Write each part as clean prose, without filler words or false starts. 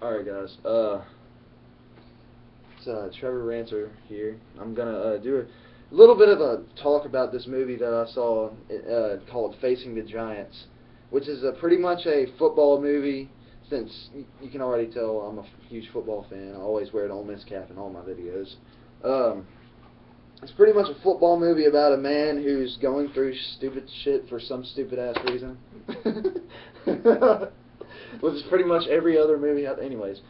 Alright guys, it's Trevor Ranter here. I'm gonna do a little bit of a talk about this movie that I saw called Facing the Giants, which is pretty much a football movie. Since you can already tell I'm a huge football fan, I always wear an Ole Miss cap in all my videos. It's pretty much a football movie about a man who's going through stupid shit for some stupid ass reason. Which is pretty much every other movie out. Anyways,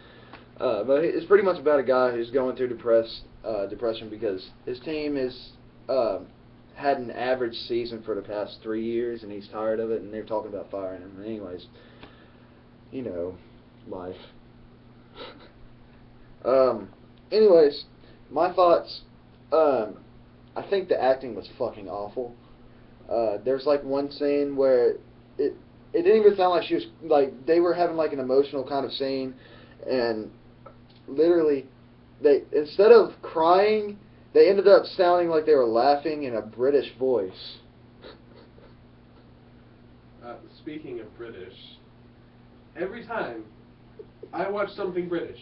but it's pretty much about a guy who's going through depression because his team is had an average season for the past 3 years, and he's tired of it, and they're talking about firing him. Anyways, you know, life. Anyways, my thoughts. I think the acting was fucking awful. There's like one scene where it didn't even sound like she was like they were having like an emotional kind of scene, and literally they instead of crying, they ended up sounding like they were laughing in a British voice. Speaking of British, every time I watch something British,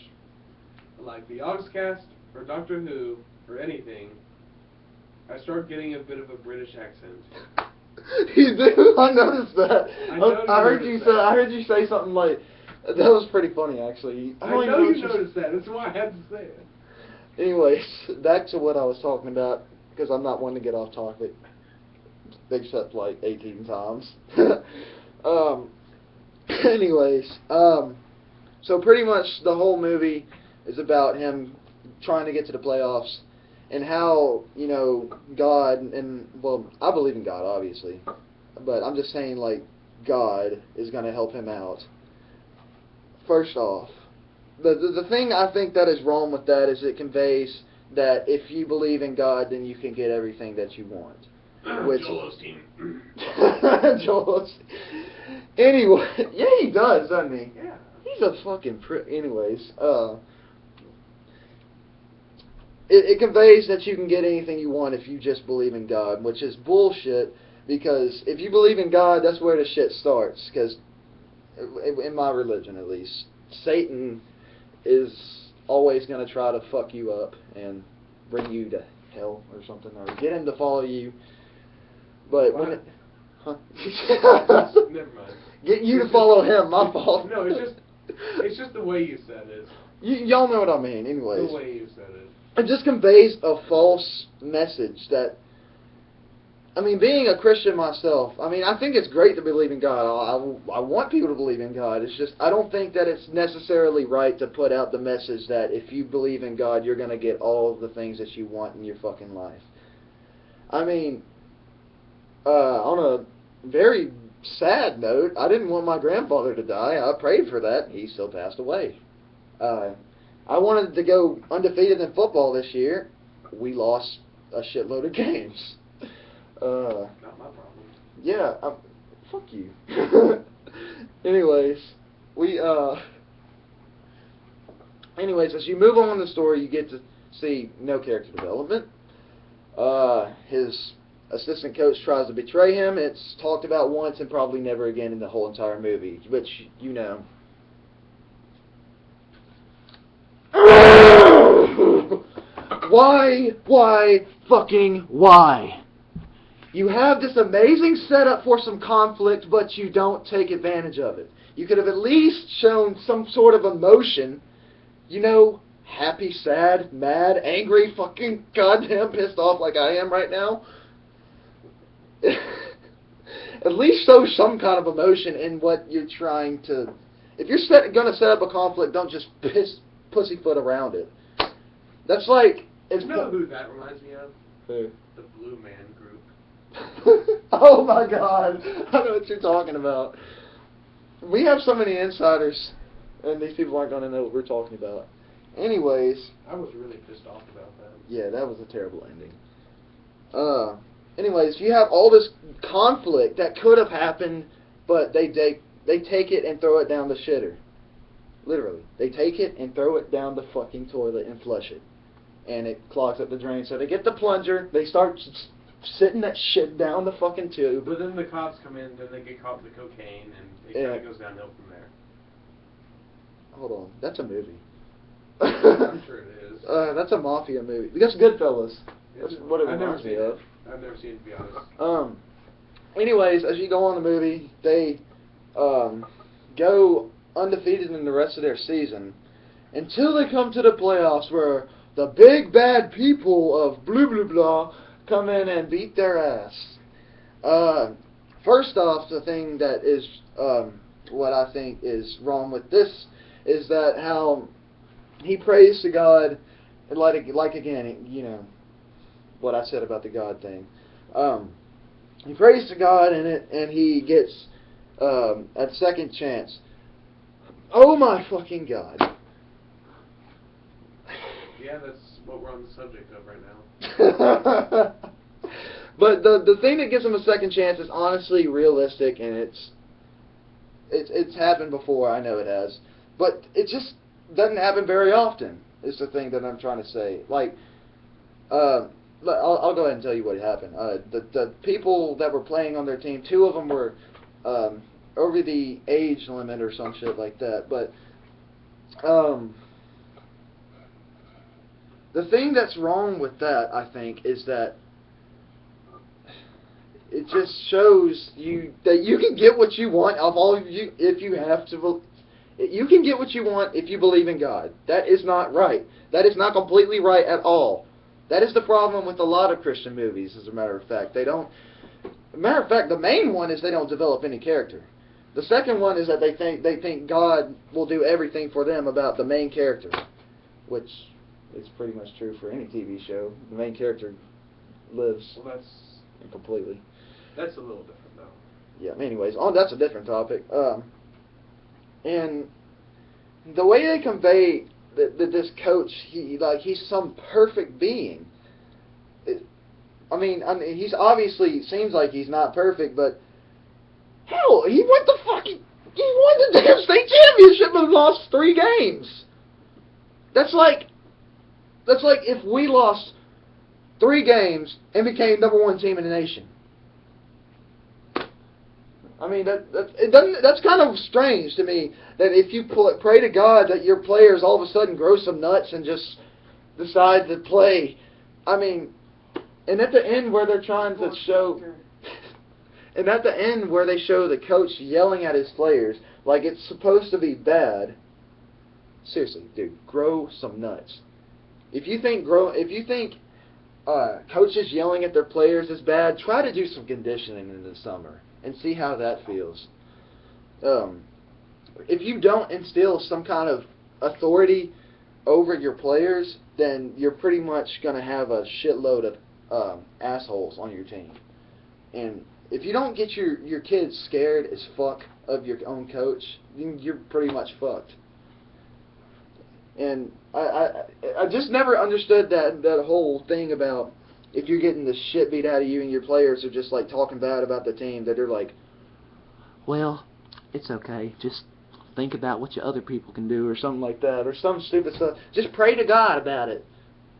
like the Oxcast or Doctor Who or anything, I start getting a bit of a British accent. You do? I noticed that. I heard you say something like that. Was pretty funny, actually. I know you noticed that. That's why I had to say it. Anyways, back to what I was talking about, because I'm not one to get off topic, except like 18 times. Anyways, so pretty much the whole movie is about him trying to get to the playoffs, and how, you know, God, and, well, I believe in God, obviously, but I'm just saying, like, God is going to help him out. First off, the thing I think that is wrong with that is it conveys that if you believe in God, then you can get everything that you want. Which, Joel Osteen. Joel Osteen. Anyway, yeah, he does, doesn't he? Yeah. He's a fucking anyways, it conveys that you can get anything you want if you just believe in God, which is bullshit, because if you believe in God, that's where the shit starts, because in my religion at least, Satan is always going to try to fuck you up and bring you to hell or something, or get him to follow you, but what? when it... Huh? Never mind. Get you to follow him, my fault. No, it's just the way you said it. Y'all know what I mean, anyways. The way you said it. It just conveys a false message that, I mean, being a Christian myself, I mean, I think it's great to believe in God. I want people to believe in God. It's just, I don't think that it's necessarily right to put out the message that if you believe in God, you're going to get all of the things that you want in your fucking life. I mean, on a very sad note, I didn't want my grandfather to die. I prayed for that. He still passed away. I wanted to go undefeated in football this year. We lost a shitload of games. Not my problem. Yeah, fuck you. Anyways, anyways, as you move on in the story, you get to see no character development. His assistant coach tries to betray him. It's talked about once and probably never again in the whole entire movie, which, you know. Why fucking why? You have this amazing setup for some conflict, but you don't take advantage of it. You could have at least shown some sort of emotion. You know, happy, sad, mad, angry, fucking goddamn pissed off like I am right now. At least show some kind of emotion in what you're trying to... If you're going to set up a conflict, don't just pussyfoot around it. That's like... You know who that reminds me of? Who? The Blue Man Group. Oh my god, I know what you're talking about. We have so many insiders, and these people aren't going to know what we're talking about. Anyways. I was really pissed off about that. Yeah, that was a terrible ending. Anyways, you have all this conflict that could have happened, but they take it and throw it down the shitter. Literally. They take it and throw it down the fucking toilet and flush it. And it clogs up the drain. So they get the plunger, they start sitting that shit down the fucking tube. But then the cops come in, then they get caught with the cocaine, and it kind of goes downhill from there. hold on. That's a movie. I'm sure it is. That's a mafia movie. That's Goodfellas. That's what it I've never reminds me seen of. it. I've never seen it, to be honest. Anyways, as you go on the movie, they go undefeated in the rest of their season until they come to the playoffs where the big bad people of blah blah blah come in and beat their ass. First off, the thing that is what I think is wrong with this is that how he prays to God, like again, you know, what I said about the God thing. He prays to God and he gets a second chance. Oh my fucking God. Yeah, that's what we're on the subject of right now. But the thing that gives him a second chance is honestly realistic, and it's happened before. I know it has, but it just doesn't happen very often. Is the thing that I'm trying to say. Like, I'll go ahead and tell you what happened. The people that were playing on their team, 2 of them were over the age limit or some shit like that. But the thing that's wrong with that, I think, is that it just shows you that you can get what you want of all of you if you have to. You can get what you want if you believe in God. That is not right. That is not completely right at all. That is the problem with a lot of Christian movies, as a matter of fact. They don't. Matter of fact, the main one is they don't develop any character. The second one is that they think God will do everything for them about the main character, which is pretty much true for any TV show. The main character lives completely. That's a little different, though. Yeah. Anyways, that's a different topic. And the way they convey that this coach, he's some perfect being. I mean, he's obviously seems like he's not perfect, but hell, he won the damn state championship and lost 3 games. That's like if we lost 3 games and became #1 team in the nation. I mean, that's kind of strange to me, that if you pray to God that your players all of a sudden grow some nuts and just decide to play. I mean, and at the end where they're trying to show, and at the end where they show the coach yelling at his players like it's supposed to be bad. Seriously, dude, grow some nuts. If you think coaches yelling at their players is bad, try to do some conditioning in the summer and see how that feels. If you don't instill some kind of authority over your players, then you're pretty much going to have a shitload of assholes on your team. And if you don't get your kids scared as fuck of your own coach, then you're pretty much fucked. And I just never understood that whole thing about if you're getting the shit beat out of you and your players are just like talking bad about the team, that they're like, well, it's okay, just think about what your other people can do or something like that, or some stupid stuff. Just pray to God about it.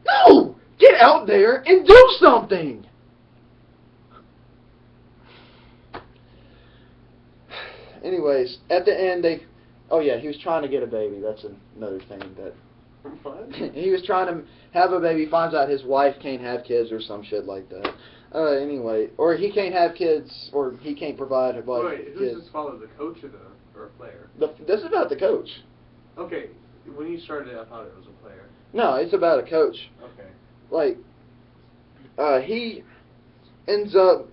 No! Get out there and do something! Anyways, at the end oh yeah, he was trying to get a baby. That's another thing that... What? He was trying to have a baby, finds out his wife can't have kids or some shit like that. Anyway, or he can't have kids, or he can't provide kids. Wait, who's this follow, the coach or a player? This is about the coach. Okay, when you started it, I thought it was a player. No, it's about a coach. Okay. Like, he ends up,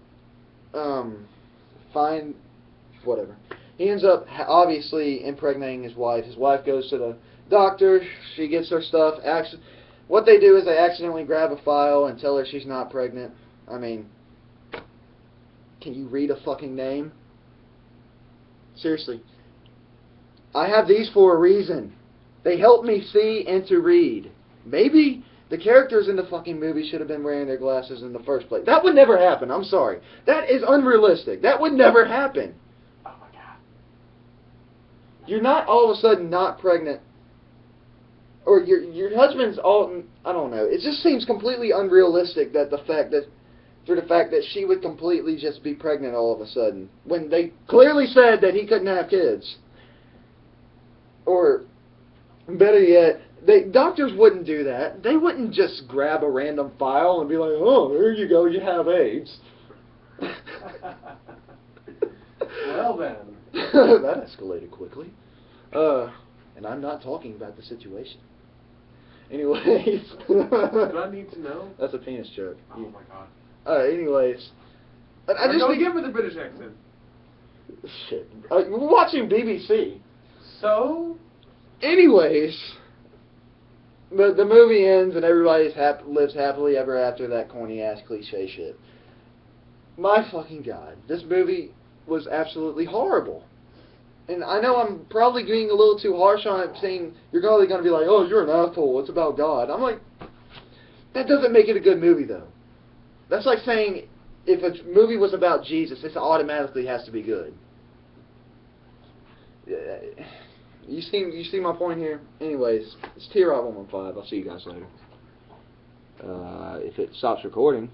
whatever. He ends up obviously impregnating his wife. His wife goes to the doctor. She gets her stuff. What they do is they accidentally grab a file and tell her she's not pregnant. I mean, can you read a fucking name? Seriously. I have these for a reason. They help me see and to read. Maybe the characters in the fucking movie should have been wearing their glasses in the first place. That would never happen. I'm sorry. That is unrealistic. That would never happen. Oh my God. You're not all of a sudden not pregnant, or your husband's all, I don't know. It just seems completely unrealistic that the fact that she would completely just be pregnant all of a sudden, when they clearly said that he couldn't have kids. Or Better yet, doctors wouldn't do that. They wouldn't just grab a random file and be like, "Oh, here you go, you have AIDS." Well then. That escalated quickly. And I'm not talking about the situation. Anyways. Do I need to know? That's a penis joke. Oh my god. Anyways. I just don't think... give me the British accent. Shit. We're watching BBC. So? Anyways. The movie ends and everybody lives happily ever after, that corny ass cliche shit. My fucking god. This movie was absolutely horrible. And I know I'm probably being a little too harsh on it, saying you're probably going to be like, "Oh, you're an asshole, it's about God." I'm like, that doesn't make it a good movie, though. That's like saying if a movie was about Jesus, it automatically has to be good. You see my point here? Anyways, it's T-Rob 115. I'll see you guys later. If it stops recording.